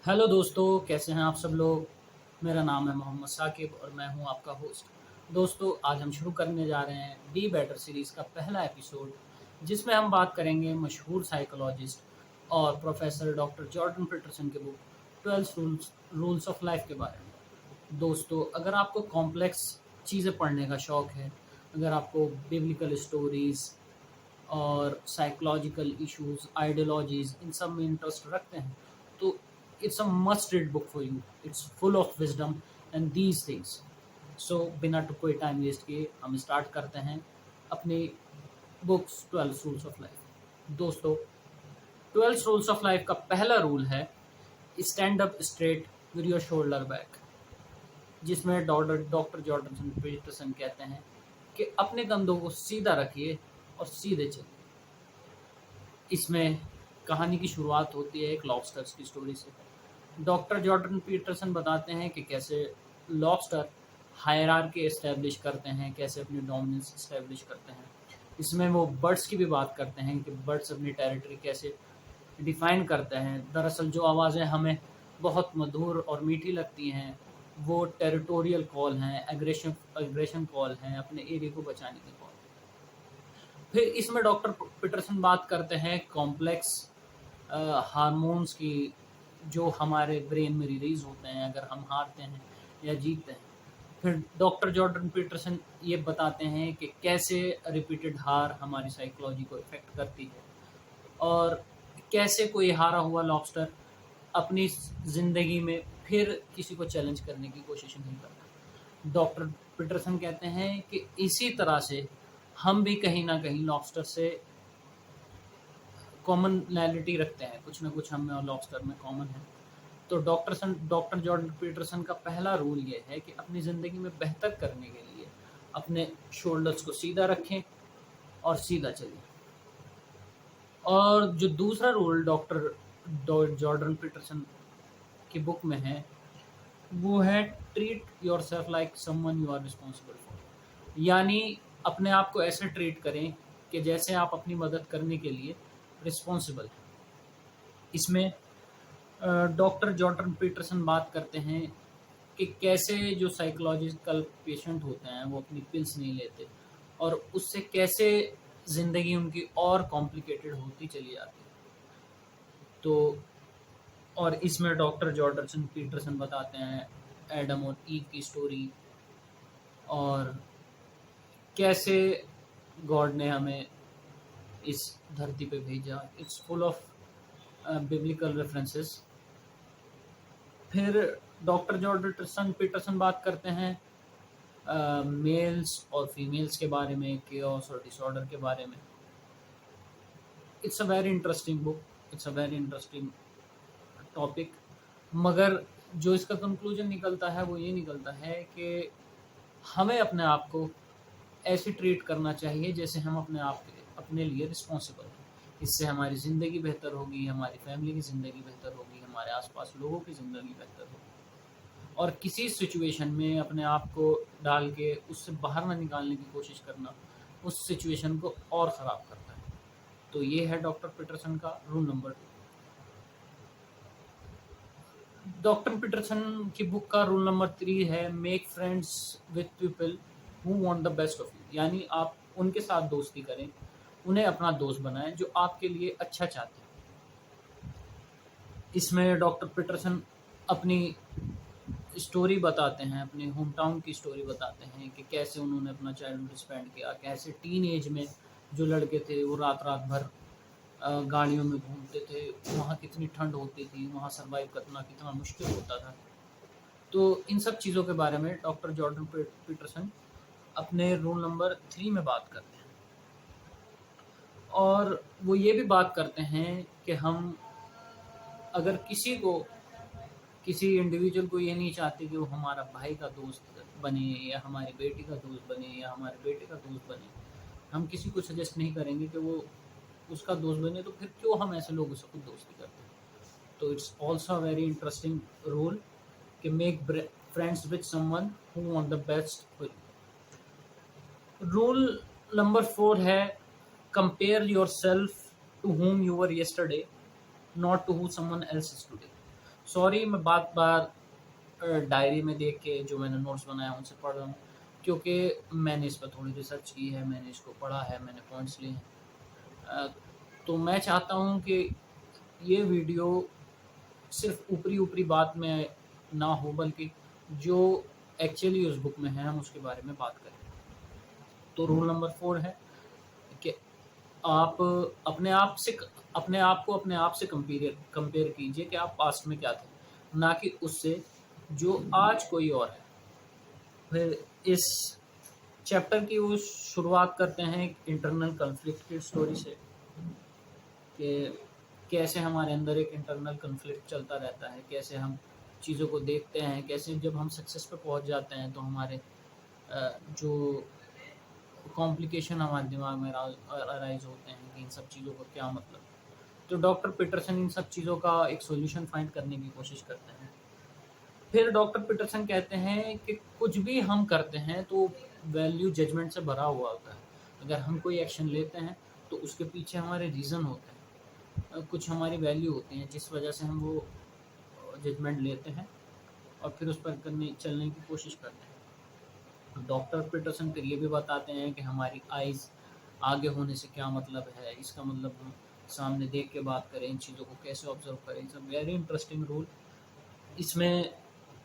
Hello दोस्तों, कैसे हैं आप सब लोग। मेरा नाम है मोहम्मद साकिब और मैं हूं आपका होस्ट। दोस्तों, आज हम शुरू करने जा रहे हैं बी बेटर सीरीज़ का पहला एपिसोड, जिसमें हम बात करेंगे मशहूर साइकोलॉजिस्ट और प्रोफेसर डॉक्टर जॉर्डन पीटरसन के बुक 12 रूल्स ऑफ लाइफ के बारे में। दोस्तों, अगर आपको कॉम्प्लेक्स चीज़ें पढ़ने का शौक़ है, अगर आपको बिब्लिकल स्टोरीज़ और साइकोलॉजिकल इश्यूज, आइडियोलॉजीज, इन सब में इंटरेस्ट रखते हैं, तो it's a must read book for you. It's full of wisdom and these things. So बिना कोई टाइम वेस्ट किए हम स्टार्ट करते हैं अपनी बुक्स 12 रूल्स ऑफ लाइफ। दोस्तों, 12 रूल्स ऑफ लाइफ का पहला रूल है stand up straight with your shoulder back, जिसमें डॉक्टर जॉर्डन पीटरसन कहते हैं कि अपने कंधों को सीधा रखिए और सीधे चलिए। इसमें कहानी की शुरुआत होती है एक लॉबस्टर्स की स्टोरी से। डॉक्टर जॉर्डन पीटरसन बताते हैं कि कैसे लॉबस्टर हायरार्की एस्टेब्लिश करते हैं, कैसे अपनी डोमिनेंस एस्टेब्लिश करते हैं। इसमें वो बर्ड्स की भी बात करते हैं कि बर्ड्स अपनी टेरिटरी कैसे डिफाइन करते हैं। दरअसल जो आवाज़ें हमें बहुत मधुर और मीठी लगती हैं, वो टेरिटोरियल कॉल हैं, एग्रेशन कॉल हैं, अपने एरिया को बचाने की कॉल। फिर इसमें डॉक्टर पीटरसन बात करते हैं कॉम्प्लेक्स हार्मोन्स की, जो हमारे ब्रेन में रिलीज होते हैं अगर हम हारते हैं या जीतते हैं। फिर डॉक्टर जॉर्डन पीटरसन ये बताते हैं कि कैसे रिपीटेड हार हमारी साइकोलॉजी को इफेक्ट करती है और कैसे कोई हारा हुआ लॉबस्टर अपनी ज़िंदगी में फिर किसी को चैलेंज करने की कोशिश नहीं करता। डॉक्टर पीटरसन कहते हैं कि इसी तरह से हम भी कहीं ना कहीं लॉबस्टर से कॉमनैलिटी रखते हैं, कुछ ना कुछ हम में और लॉबस्टर में कॉमन है। तो डॉक्टर जॉर्डन पीटरसन का पहला रूल ये है कि अपनी ज़िंदगी में बेहतर करने के लिए अपने शोल्डर्स को सीधा रखें और सीधा चलिए। और जो दूसरा रूल डॉक्टर जॉर्डन पीटरसन की बुक में है, वो है treat yourself like someone you are responsible for. यानी अपने आप को ऐसे ट्रीट करें कि जैसे आप अपनी मदद करने के लिए रिस्पॉन्सिबल हैं। इसमें डॉक्टर जॉर्डन पीटरसन बात करते हैं कि कैसे जो साइकोलॉजिकल पेशेंट होते हैं वो अपनी पिल्स नहीं लेते और उससे कैसे ज़िंदगी उनकी और कॉम्प्लिकेटेड होती चली जाती है। तो और इसमें डॉक्टर जॉर्डन पीटरसन बताते हैं एडम और ईव की स्टोरी और कैसे गॉड ने हमें इस धरती पे भेजा। It's full of biblical references. फिर डॉक्टर जॉर्डन पीटरसन बात करते हैं मेल्स और फीमेल्स के बारे में, केओस और डिसऑर्डर के बारे में। It's a very interesting book, it's a very interesting topic. मगर जो इसका कंक्लूजन निकलता है वो ये निकलता है कि हमें अपने आप को ऐसे ट्रीट करना चाहिए जैसे हम अपने लिए रिस्पॉन्सिबल हैं। इससे हमारी ज़िंदगी बेहतर होगी, हमारी फैमिली की ज़िंदगी बेहतर होगी, हमारे आसपास लोगों की ज़िंदगी बेहतर होगी। और किसी सिचुएशन में अपने आप को डाल के उससे बाहर ना निकालने की कोशिश करना उस सिचुएशन को और ख़राब करता है। तो ये है डॉक्टर पीटरसन का रूल नंबर 2। डॉक्टर पीटरसन की बुक का रूल नंबर 3 है make friends with people who want the best of you. यानी आप उनके साथ दोस्ती करें, उन्हें अपना दोस्त बनाएं जो आपके लिए अच्छा चाहते हैं। इसमें डॉक्टर पीटरसन अपनी स्टोरी बताते हैं, अपने होम टाउन की स्टोरी बताते हैं कि कैसे उन्होंने अपना चाइल्डहुड स्पेंड किया, कैसे टीन एज में जो लड़के थे वो रात रात भर गाड़ियों में घूमते थे, वहाँ कितनी ठंड होती थी, वहाँ सर्वाइव करना कितना मुश्किल होता था। तो इन सब चीज़ों के बारे में डॉक्टर जॉर्डन पीटरसन अपने रूल नंबर 3 में बात करते हैं। और वो ये भी बात करते हैं कि हम अगर किसी इंडिविजुअल को ये नहीं चाहते कि वो हमारा भाई का दोस्त बने या हमारी बेटी का दोस्त बने या हमारे बेटे का दोस्त बने, हम किसी को सजेस्ट नहीं करेंगे कि वो उसका दोस्त बने, तो फिर क्यों हम ऐसे लोगों से खुद दोस्ती करते हैं। तो it's also a very interesting rule कि make friends with someone who want the best for you. Rule number 4 है compare yourself to whom you were yesterday, not to who someone else is today। Sorry, मैं बार बार diary में देख के जो मैंने notes बनाया उनसे पढ़ रहा हूँ, क्योंकि मैंने इस पर थोड़ी रिसर्च की है, मैंने इसको पढ़ा है, मैंने पॉइंट्स लिए हैं। तो मैं चाहता हूँ कि ये वीडियो सिर्फ ऊपरी ऊपरी बात में ना हो, बल्कि जो एक्चुअली उस बुक में है हम उसके बारे में बात करें। तो रूल नंबर 4 है कि आप अपने आप को अपने आप से कंपेयर कीजिए कि आप पास्ट में क्या थे, ना कि उससे जो आज कोई और है। फिर इस चैप्टर की वो शुरुआत करते हैं एक इंटरनल कन्फ्लिक्ट की स्टोरी से, कि कैसे हमारे अंदर एक इंटरनल कन्फ्लिक्ट चलता रहता है, कैसे हम चीज़ों को देखते हैं, कैसे जब हम सक्सेस पे पहुंच जाते हैं तो हमारे जो कॉम्प्लिकेशन हमारे दिमाग में अराइज होते हैं कि इन सब चीज़ों का क्या मतलब। तो डॉक्टर पीटरसन इन सब चीज़ों का एक सॉल्यूशन फाइंड करने की कोशिश करते हैं। फिर डॉक्टर पीटरसन कहते हैं कि कुछ भी हम करते हैं तो वैल्यू जजमेंट से भरा हुआ होता है। अगर हम कोई एक्शन लेते हैं तो उसके पीछे हमारे रीज़न होते हैं, कुछ हमारी वैल्यू होती हैं जिस वजह से हम वो जजमेंट लेते हैं और फिर उस पर चलने की कोशिश करते हैं। तो डॉक्टर पीटरसन फिर ये भी बताते हैं कि हमारी आइज़ आगे होने से क्या मतलब है। इसका मतलब हम सामने देख के बात करें, इन चीज़ों को कैसे ऑब्जर्व करें। It's a very interesting rule इसमें।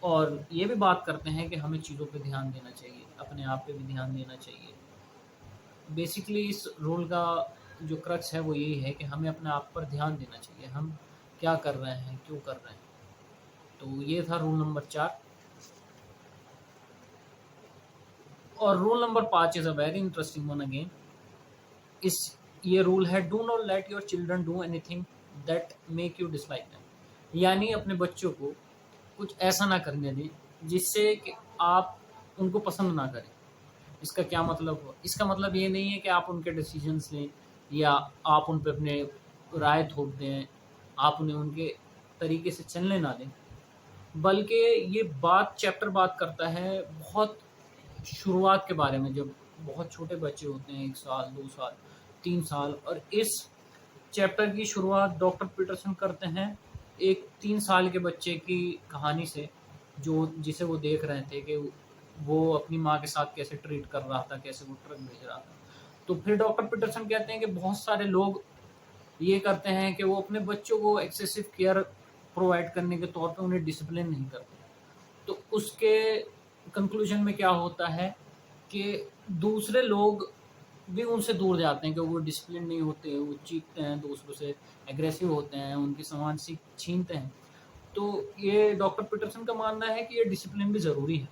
और ये भी बात करते हैं कि हमें चीज़ों पे ध्यान देना चाहिए, अपने आप पे भी ध्यान देना चाहिए। बेसिकली इस रूल का जो क्रक्स है वो यही है कि हमें अपने आप पर ध्यान देना चाहिए, हम क्या कर रहे हैं, क्यों कर रहे हैं। तो ये था रूल नंबर 4। और rule number 5 is a very interesting one again. इस ये रूल है, do not let your children do anything that make you dislike them. यानी अपने बच्चों को कुछ ऐसा ना करने दें जिससे कि आप उनको पसंद ना करें। इसका क्या मतलब हुआ? इसका मतलब ये नहीं है कि आप उनके डिसीजंस लें या आप उन पे अपने राय थोप दें, आप उन्हें उनके तरीके से चलने ना दें, बल्कि ये चैप्टर बात करता है बहुत शुरुआत के बारे में, जब बहुत छोटे बच्चे होते हैं, 1 साल, 2 साल, 3 साल। और इस चैप्टर की शुरुआत डॉक्टर पीटरसन करते हैं एक 3 साल के बच्चे की कहानी से, जिसे वो देख रहे थे कि वो अपनी माँ के साथ कैसे ट्रीट कर रहा था, कैसे वो ट्रक भेज रहा था। तो फिर डॉक्टर पीटरसन कहते हैं कि बहुत सारे लोग ये करते हैं कि वो अपने बच्चों को एक्सेसिव केयर प्रोवाइड करने के तौर पे उन्हें डिसिप्लिन नहीं करते। तो उसके कंक्लूजन में क्या होता है कि दूसरे लोग भी उनसे दूर जाते हैं, कि वो डिसिप्लिन नहीं होते, वो चीखते हैं, दूसरों से एग्रेसिव होते हैं, उनकी सामान छीनते हैं। तो ये डॉक्टर पीटरसन का मानना है कि ये डिसिप्लिन भी ज़रूरी है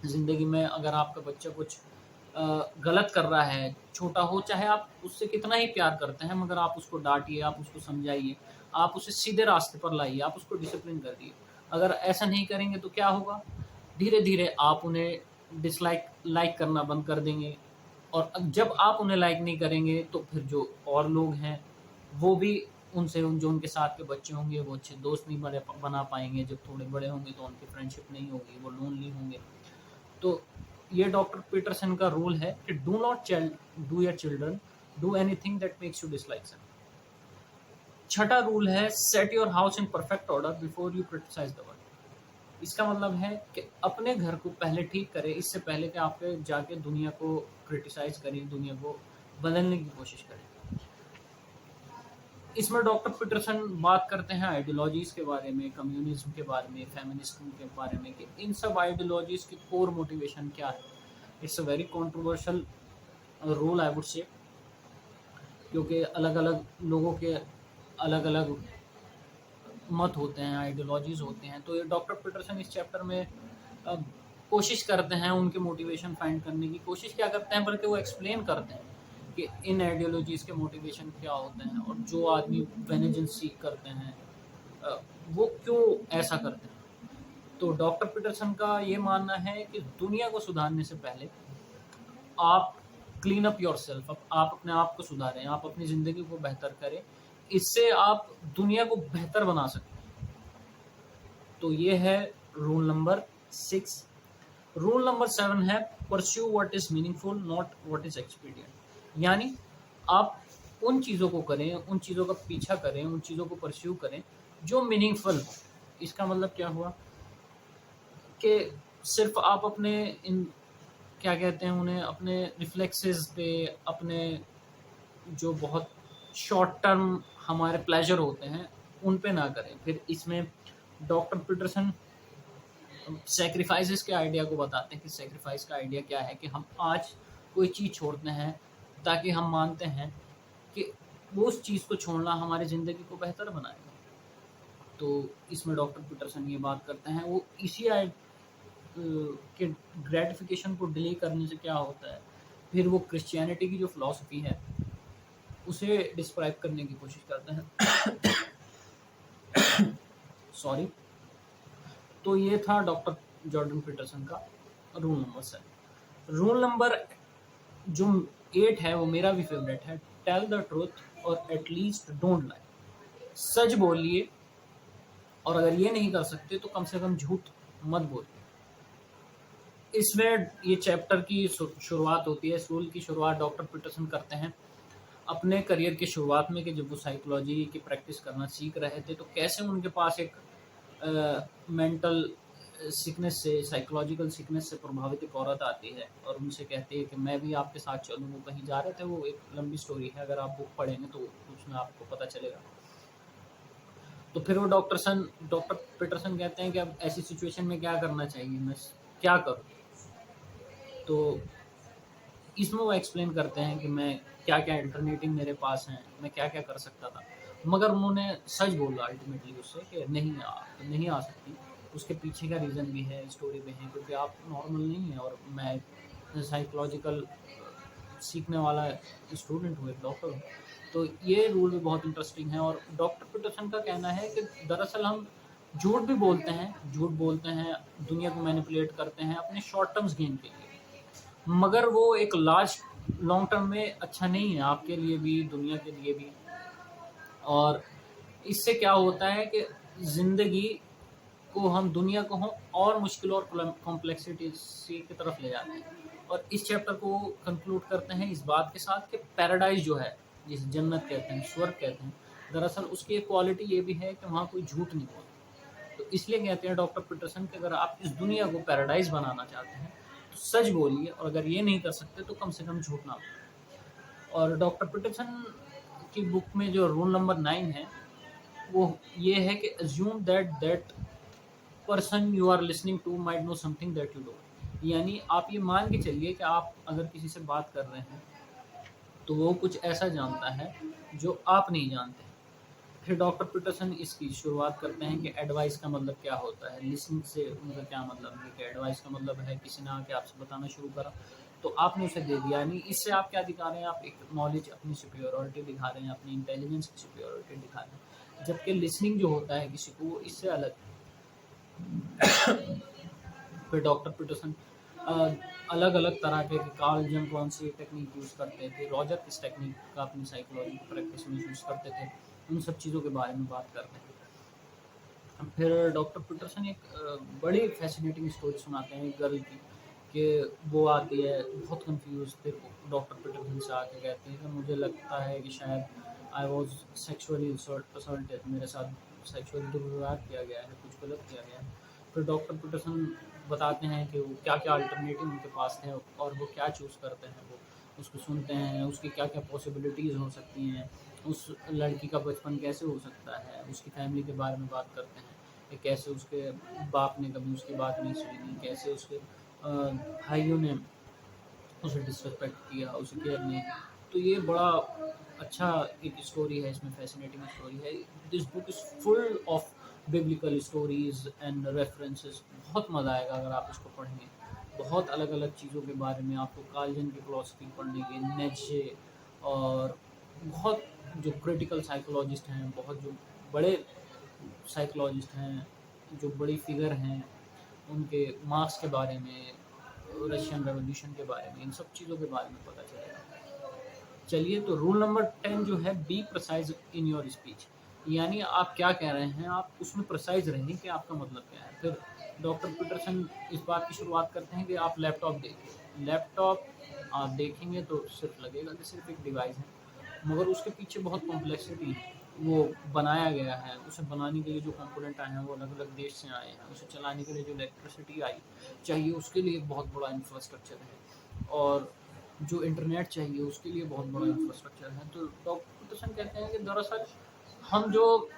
ज़िंदगी में। अगर आपका बच्चा कुछ गलत कर रहा है, छोटा हो, चाहे आप उससे कितना ही प्यार करते हैं, मगर आप उसको डांटिए, आप उसको समझाइए, आप उसे सीधे रास्ते पर लाइए, आप उसको डिसिप्लिन कर दिए। अगर ऐसा नहीं करेंगे तो क्या होगा? धीरे धीरे आप उन्हें लाइक करना बंद कर देंगे। और जब आप उन्हें लाइक नहीं करेंगे तो फिर जो और लोग हैं वो भी जो उनके साथ के बच्चे होंगे वो अच्छे दोस्त नहीं बना पाएंगे। जब थोड़े बड़े होंगे तो उनकी फ्रेंडशिप नहीं होगी, वो लोनली होंगे। तो ये डॉक्टर पीटरसन का रूल है कि do your children do anything that makes you dislike them. छठा रूल है, set your house in perfect order before you criticise the world. इसका मतलब है कि अपने घर को पहले ठीक करें, इससे पहले कि आप जाके दुनिया को क्रिटिसाइज करें, दुनिया को बदलने की कोशिश करें। इसमें डॉक्टर पीटरसन बात करते हैं आइडियोलॉजीज़ के बारे में, कम्युनिज्म के बारे में, फेमिनिज्म के बारे में, कि इन सब आइडियोलॉजीज़ की कोर मोटिवेशन क्या है। It's a very controversial role I would say, क्योंकि अलग अलग लोगों के अलग अलग मत होते हैं, आइडियोलॉजीज़ होते हैं। तो ये डॉक्टर पीटरसन इस चैप्टर में अ, कोशिश करते हैं उनके मोटिवेशन फाइंड करने की कोशिश क्या करते हैं, बल्कि वो एक्सप्लेन करते हैं कि इन आइडियोलॉजीज़ के मोटिवेशन क्या होते हैं, और जो आदमी वेनेजेंस सीख करते हैं अ, वो क्यों ऐसा करते हैं। तो डॉक्टर पीटरसन का ये मानना है कि दुनिया को सुधारने से पहले आप क्लीन अप योरसेल्फ, आप अपने आप को सुधारें, आप अपनी ज़िंदगी को बेहतर करें, इससे आप दुनिया को बेहतर बना सकते हैं। तो ये है रूल नंबर 6। रूल नंबर 7 है, pursue what is meaningful not what is expedient. यानी आप उन चीज़ों को करें, उन चीज़ों का पीछा करें, उन चीज़ों को परस्यू करें जो मीनिंगफुल हो, इसका मतलब क्या हुआ कि सिर्फ आप अपने इन क्या कहते हैं उन्हें, अपने रिफ्लेक्सेस पे, अपने जो बहुत शॉर्ट टर्म हमारे प्लेजर होते हैं उन पे ना करें। फिर इसमें डॉक्टर पीटरसन सेक्रीफाइसेस के आइडिया को बताते हैं कि सेक्रीफाइस का आइडिया क्या है, कि हम आज कोई चीज़ छोड़ते हैं ताकि हम मानते हैं कि वो उस चीज़ को छोड़ना हमारी ज़िंदगी को बेहतर बनाएगा। तो इसमें डॉक्टर पीटरसन ये बात करते हैं, वो इसी कि ग्रेटिफिकेशन को डिले करने से क्या होता है। फिर वो क्रिश्चियनिटी की जो फिलॉसफी है उसे डिस्क्राइब करने की कोशिश करते हैं। सॉरी। तो ये था डॉक्टर जॉर्डन पीटरसन का रूल नंबर 7। रूल नंबर जो 8 है वो मेरा भी फेवरेट है। टेल द ट्रूथ और एटलीस्ट डोंट लाई। सच बोलिए, और अगर ये नहीं कर सकते तो कम से कम झूठ मत बोलिए। इसमें ये चैप्टर की शुरुआत होती है। इस रूल की शुरुआत डॉक्टर पीटरसन करते हैं अपने करियर की शुरुआत में, कि जब वो साइकोलॉजी की प्रैक्टिस करना सीख रहे थे तो कैसे उनके पास एक मेंटल सिकनेस से, साइकोलॉजिकल सिकनेस से प्रभावित एक औरत आती है और उनसे कहती है कि मैं भी आपके साथ चलूँ। वो कहीं जा रहे थे, वो एक लंबी स्टोरी है, अगर आप बुक पढ़ेंगे तो उसमें आपको पता चलेगा। तो फिर वो डॉक्टर पीटरसन कहते हैं कि अब ऐसी सिचुएशन में क्या करना चाहिए, मैं क्या करूँ। तो इसमें वो एक्सप्लेन करते हैं कि मैं क्या क्या अल्टरनेटिव मेरे पास हैं, मैं क्या क्या कर सकता था, मगर उन्होंने सच बोला अल्टीमेटली उससे कि नहीं आ सकती। उसके पीछे का रीज़न भी है, स्टोरी भी है, क्योंकि आप नॉर्मल नहीं है और मैं साइकोलॉजिकल सीखने वाला स्टूडेंट हूँ, एक डॉक्टर हूँ। तो ये रूल भी बहुत इंटरेस्टिंग है। और डॉक्टर पीटरसन का कहना है कि दरअसल हम झूठ बोलते हैं, दुनिया को मैनिपुलेट करते हैं अपने शॉर्ट टर्म्स गेन के लिए, मगर वो एक लॉन्ग टर्म में अच्छा नहीं है, आपके लिए भी, दुनिया के लिए भी। और इससे क्या होता है कि ज़िंदगी को हम, दुनिया को हम और मुश्किल और कॉम्प्लेक्सिटी की तरफ ले जाते हैं। और इस चैप्टर को कंक्लूड करते हैं इस बात के साथ कि पैराडाइज जो है, जिसे जन्नत कहते हैं, स्वर्ग कहते हैं, दरअसल उसकी एक क्वालिटी ये भी है कि वहाँ कोई झूठ नहीं बोलता। तो इसलिए कहते हैं डॉक्टर पीटरसन कि अगर आप इस दुनिया को पैराडाइज बनाना चाहते हैं तो सच बोलिए, और अगर ये नहीं कर सकते तो कम से कम झूठ ना बोलिए। और डॉक्टर पीटरसन की बुक में जो रूल नंबर 9 है वो ये है कि assume that person you are listening to might know something that you don't. यानी आप ये मान के चलिए कि आप अगर किसी से बात कर रहे हैं तो वो कुछ ऐसा जानता है जो आप नहीं जानते। फिर डॉक्टर पीटरसन इसकी शुरुआत करते हैं कि एडवाइस का मतलब क्या होता है। लिसनिंग से उनका क्या मतलब है, कि एडवाइस का मतलब है किसी ने आके आपसे बताना शुरू करा तो आपने उसे दे दिया, यानी इससे आप क्या दिखा रहे हैं, आप एक नॉलेज, अपनी सुपीरियरिटी दिखा रहे हैं, अपनी इंटेलिजेंस की सुपीरियरिटी दिखा रहे हैं। जबकि लिसनिंग जो होता है किसी को, वो इससे अलग है। फिर डॉक्टर पीटरसन अलग अलग तरह के, कार्ल जंग कौन सी टेक्निक यूज़ करते थे, रॉजर किस टेक्निक का अपनी साइकोलॉजी की प्रैक्टिस में यूज़ करते थे, उन सब चीज़ों के बारे में बात करते हैं। फिर डॉक्टर पीटरसन एक बड़ी फैसिनेटिंग स्टोरी सुनाते हैं एक गर्ल की, कि वो आती है बहुत कंफ्यूज, फिर डॉक्टर पीटरसन से आके कहती है कि मुझे लगता है कि शायद आई वॉज सेक्सुअली असल्टेड, मेरे साथ सेक्सुअली दुर्व्यवहार किया गया है, कुछ गलत किया गया है। फिर डॉक्टर पीटरसन बताते हैं कि वो क्या क्या अल्टरनेटिव उनके पास है और वो क्या चूज़ करते हैं। वो उसको सुनते हैं, उसकी क्या क्या पॉसिबिलिटीज़ हो सकती हैं, उस लड़की का बचपन कैसे हो सकता है, उसकी फैमिली के बारे में बात करते हैं कि कैसे उसके बाप ने कभी उसकी बात नहीं सुनी, कैसे उसके भाइयों ने उसे डिसरिस्पेक्ट किया, उसे केयर नहीं की। तो ये बड़ा अच्छा एक स्टोरी है, इसमें फैसिनेटिंग स्टोरी है। This book is full of biblical stories and references. बहुत मज़ा आएगा अगर आप इसको पढ़ेंगे। बहुत अलग अलग चीज़ों के बारे में आपको, कार्ल की फिलॉसफी पढ़ने की, नेचे, और बहुत जो क्रिटिकल साइकोलॉजिस्ट हैं, बहुत जो बड़े साइकोलॉजिस्ट हैं, जो बड़ी फिगर हैं, उनके मार्क्स के बारे में, रशियन रेवोल्यूशन के बारे में, इन सब चीज़ों के बारे में पता चलेगा। चलिए, तो रूल नंबर 10 जो है, be precise in your speech. यानी आप क्या कह रहे हैं, आप उसमें प्रिसाइज रहें कि आपका मतलब क्या है। फिर डॉक्टर पीटरसन इस बात की शुरुआत करते हैं कि आप लैपटॉप देखिए। लैपटॉप आप देखेंगे तो सिर्फ लगेगा कि सिर्फ एक डिवाइस है, मगर उसके पीछे बहुत कॉम्प्लेक्सिटी है, वो बनाया गया है, उसे बनाने के लिए जो कंपोनेंट आए हैं वो अलग अलग देश से आए हैं, उसे चलाने के लिए जो इलेक्ट्रिसिटी आई चाहिए उसके लिए एक बहुत बड़ा इंफ्रास्ट्रक्चर है, और जो इंटरनेट चाहिए उसके लिए बहुत बड़ा इंफ्रास्ट्रक्चर है। तो डॉक्टर पीटरसन कहते हैं कि दरअसल हम जो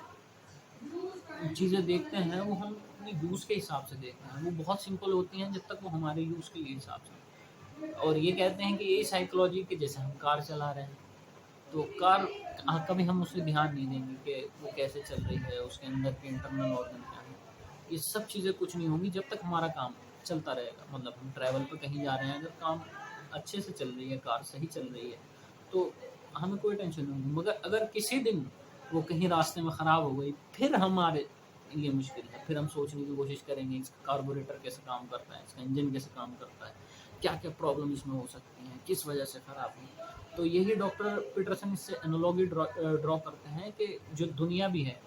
चीज़ें देखते हैं वो हम अपने यूज़ के हिसाब से देखते हैं, वो बहुत सिंपल होती हैं जब तक वो हमारे यूज़ के लिए हिसाब से। और ये कहते हैं कि यही साइकोलॉजी के जैसे हम कार चला रहे हैं, तो कार कभी हम उस पे ध्यान नहीं देंगे कि वो कैसे चल रही है, उसके अंदर के इंटरनल ऑर्गन क्या है। ये सब चीज़ें कुछ नहीं होंगी जब तक हमारा काम चलता रहेगा। मतलब हम ट्रैवल पे कहीं जा रहे हैं, अगर काम अच्छे से चल रही है, कार सही चल रही है, तो हमें कोई टेंशन नहीं होगी। मगर अगर किसी दिन वो कहीं रास्ते में ख़राब हो गई, फिर हमारे लिए मुश्किल है। फिर हम सोचने की कोशिश करेंगे इसका कार्बोरेटर कैसे काम करता है, इसका इंजन कैसे काम करता है, क्या-क्या प्रॉब्लम इसमें हो सकती हैं, किस वजह से ख़राब हुई। तो यही डॉक्टर पीटरसन इससे एनालॉजी ड्रॉ करते हैं कि जो दुनिया भी है,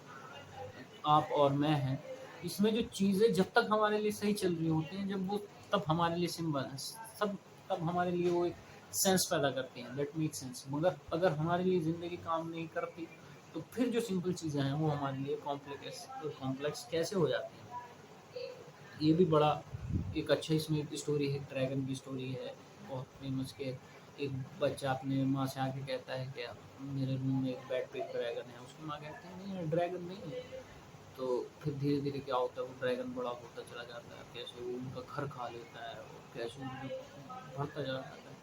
आप और मैं हैं, इसमें जो चीज़ें जब तक हमारे लिए सही चल रही होती हैं, जब वो तब हमारे लिए सिंबल है, सब तब हमारे लिए वो एक सेंस पैदा करती हैं, दैट मेक सेंस। मगर अगर हमारे लिए ज़िंदगी काम नहीं करती, तो फिर जो सिंपल चीज़ें हैं वो हमारे लिए कॉम्प्लेक्स कैसे हो जाती हैं। ये भी बड़ा एक अच्छा इसमें एक स्टोरी है, ड्रैगन की स्टोरी है बहुत फेमस के। एक बच्चा अपने माँ से आके कहता है कि मेरे रूम में एक बेड पे एक ड्रैगन है। उसकी माँ कहती है नहीं ड्रैगन नहीं है। तो फिर धीरे धीरे क्या होता है, वो ड्रैगन बड़ा होता चला जाता है, कैसे वो उनका घर खा लेता है और कैसे बढ़ता चला जाता है।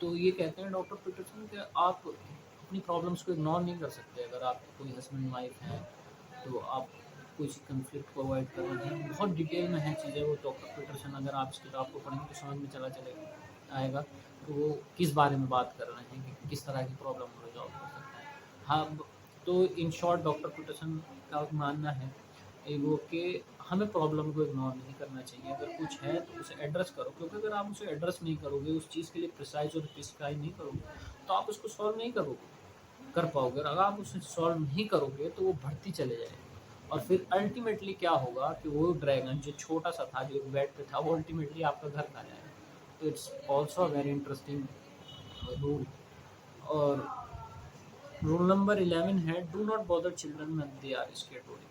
तो ये कहते हैं डॉक्टर पीटरसन कि आप अपनी प्रॉब्लम्स को इग्नोर नहीं कर सकते। अगर आप कोई हस्बैंड वाइफ हैं तो आप किसी कन्फ्लिक्ट को अवॉइड कर रहे हैं, बहुत डिटेल में है चीज़ें वो डॉक्टर पीटरसन। अगर आप इस किताब को पढ़ेंगे तो समझ में चलेगा आएगा कि वो किस बारे में बात कर रहे हैं, कि किस तरह की प्रॉब्लम को रिजॉल्व कर सकते हैं। हाँ, तो इन शॉर्ट डॉक्टर पीटरसन का मानना है वो कि हमें प्रॉब्लम को इग्नोर नहीं करना चाहिए। अगर कुछ है तो उसे एड्रेस करो, क्योंकि अगर आप उसे एड्रेस नहीं करोगे, उस चीज़ के लिए प्रिसाइज और प्रिस्क्राइब नहीं करोगे, तो आप उसको सॉल्व नहीं कर पाओगे। और अगर आप उसे सॉल्व नहीं करोगे तो वो बढ़ती चले जाएगी, और फिर अल्टीमेटली क्या होगा कि वो ड्रैगन जो छोटा सा था, जो बेड पे था, वो अल्टीमेटली आपका घर खा जाएगा। तो it's also very interesting rule. और रूल नंबर 11 है do not bother children when they are skateboarding.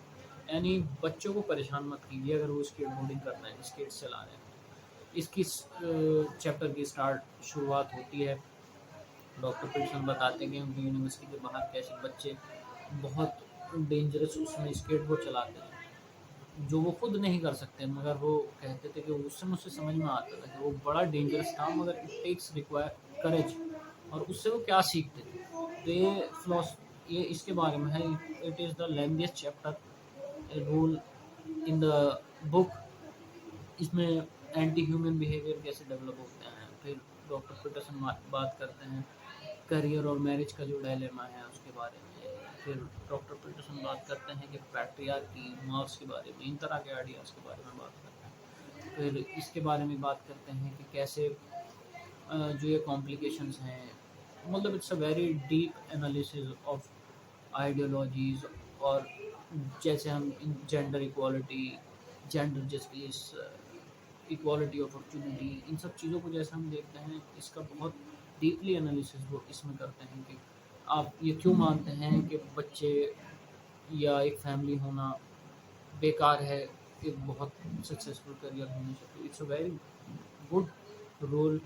यानी बच्चों को परेशान मत कीजिए अगर वो स्केटबोर्डिंग कर रहे हैं, स्केट्स चला रहे हैं। इसकी चैप्टर की शुरुआत होती है, डॉक्टर पीटरसन बताते हैं कि उनकी यूनिवर्सिटी के बाहर कैसे बच्चे बहुत डेंजरस उसमें स्केटबोर्ड चलाते हैं, जो वो खुद नहीं कर सकते। मगर वो कहते थे कि उससे मुझसे समझ में आता था कि वो बड़ा डेंजरस था, मगर इट टेक्स रिक्वायर करेज, और उससे वो क्या सीखते थे। तो ये इसके बारे में है। It is the lengthiest chapter rule in the book. इसमें एंटी ह्यूमन बिहेवियर कैसे डेवलप होते हैं। फिर डॉक्टर पीटरसन बात करते हैं करियर और मैरिज का जो डायलेमा है उसके बारे में। फिर डॉक्टर पीटरसन बात करते हैं कि पैट्रियार्की, मार्क्स के बारे में, इन तरह के आइडियाज़ के बारे में बात करते हैं। फिर इसके बारे में बात करते हैं कि कैसे जो ये कॉम्प्लिकेशंस हैं, मतलब it's a very deep analysis of ideologies. और जैसे हम इन gender equality, gender justice, equality opportunity, इन सब चीज़ों को जैसे हम देखते हैं, इसका बहुत डीपली एनालिसिस वो इसमें करते हैं कि आप ये क्यों मानते हैं कि बच्चे या एक फैमिली होना बेकार है एक बहुत सक्सेसफुल करियर होने से। तो it's a very good role,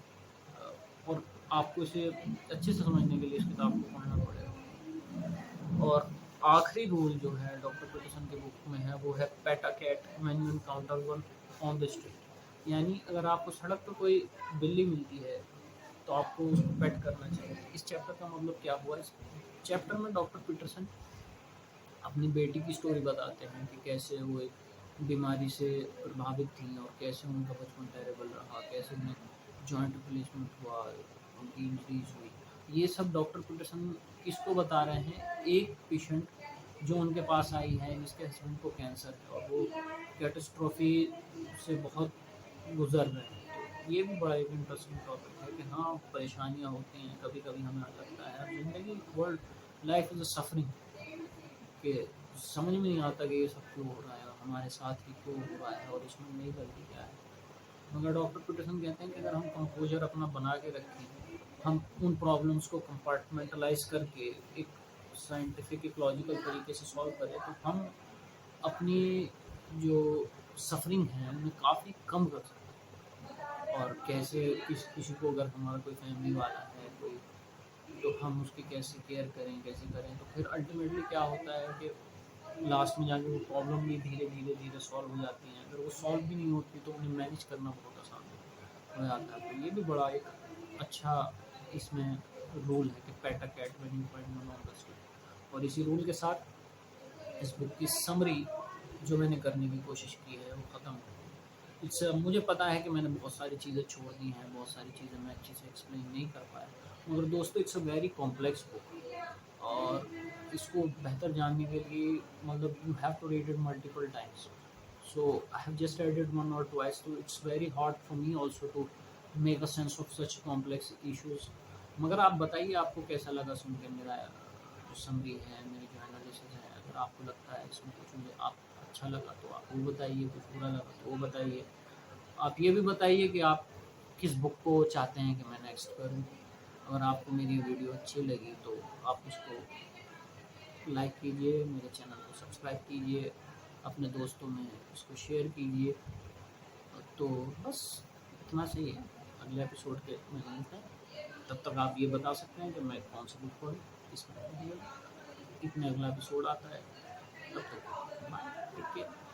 और आपको इसे अच्छे से समझने के लिए इस किताब को पढ़ना पड़ेगा। और आखिरी रूल जो है डॉक्टर पीटरसन के बुक में है वो है pet a cat when you encounter one on the street. यानी अगर आपको सड़क पर कोई बिल्ली मिलती है तो आपको उसको पेट करना चाहिए। इस चैप्टर का मतलब क्या हुआ, इस चैप्टर में डॉक्टर पीटरसन अपनी बेटी की स्टोरी बताते हैं कि कैसे वो एक बीमारी से प्रभावित थी और कैसे उनका बचपन टेरेबल रहा, कैसे उन्हें जॉइंट रिप्लेसमेंट हुआ, उनकी इंजरीज हुई। ये सब डॉक्टर पीटरसन किसको बता रहे हैं, एक पेशेंट जो उनके पास आई है जिसके हस्बैंड को कैंसर है और वो कैटास्ट्रॉफी से बहुत गुजर रहे हैं। तो ये भी बड़ा एक इंटरेस्टिंग टॉपिक है कि हाँ, परेशानियाँ होती हैं, कभी कभी हमें लगता है ज़िंदगी world life is a suffering, कि समझ में नहीं आता कि ये सब क्यों हो रहा है और हमारे साथ ही क्यों हो रहा है और इसमें मेरी गलती क्या है। मगर डॉक्टर पीटरसन कहते हैं कि अगर हम कंपोजर अपना बना के रखें, हम उन प्रॉब्लम्स को कंपार्टमेंटलाइज करके एक साइंटिफिक एक लॉजिकल तरीके से सॉल्व करें तो हम अपनी जो सफरिंग है उन्हें काफ़ी कम कर सकते हैं। और कैसे किसी को अगर हमारा कोई फैमिली वाला है कोई, तो हम उसकी कैसे केयर करें, कैसे करें, तो फिर अल्टीमेटली क्या होता है कि लास्ट में जाके वो प्रॉब्लम भी धीरे धीरे धीरे सॉल्व हो जाती हैं। अगर वो सॉल्व भी नहीं होती तो उन्हें मैनेज करना बहुत आसान हो जाता है। तो ये भी बड़ा एक अच्छा इसमें रूल है कि pet a cat when you find one on the street. और इसी रूल के साथ इस बुक की समरी जो मैंने करने की कोशिश की है वो ख़त्म है। इससे मुझे पता है कि मैंने बहुत सारी चीज़ें छोड़ दी हैं, बहुत सारी चीज़ें मैं अच्छे से एक्सप्लेन नहीं कर पाया, मगर दोस्तों it's a very complex book. और इसको बेहतर जानने के लिए मतलब you have to read it multiple times. So I have just read it one or twice, so it's very hard for me also to make a sense of such complex issues। मगर आप बताइए आपको कैसा लगा सुन के मेरा जो summary है, मेरे जो एनालिसिस है। अगर आपको लगता है इसमें कुछ मुझे आप अच्छा लगा तो आप वो बताइए, कुछ बुरा लगा तो वो बताइए। आप ये भी बताइए कि आप किस बुक को चाहते हैं कि मैं नेक्स्ट करूँ। अगर आपको मेरी वीडियो अच्छी लगी तो आप उसको लाइक कीजिए, मेरे चैनल को सब्सक्राइब कीजिए, अपने दोस्तों में इसको शेयर कीजिए। तो बस इतना सही है। अगले एपिसोड के में मिलते हैं। तब तक आप ये बता सकते हैं कि मैं कौन सी बुक पढ़ूँ, किस पर कितने अगला एपिसोड आता है। तब तक बाय, टेक केयर।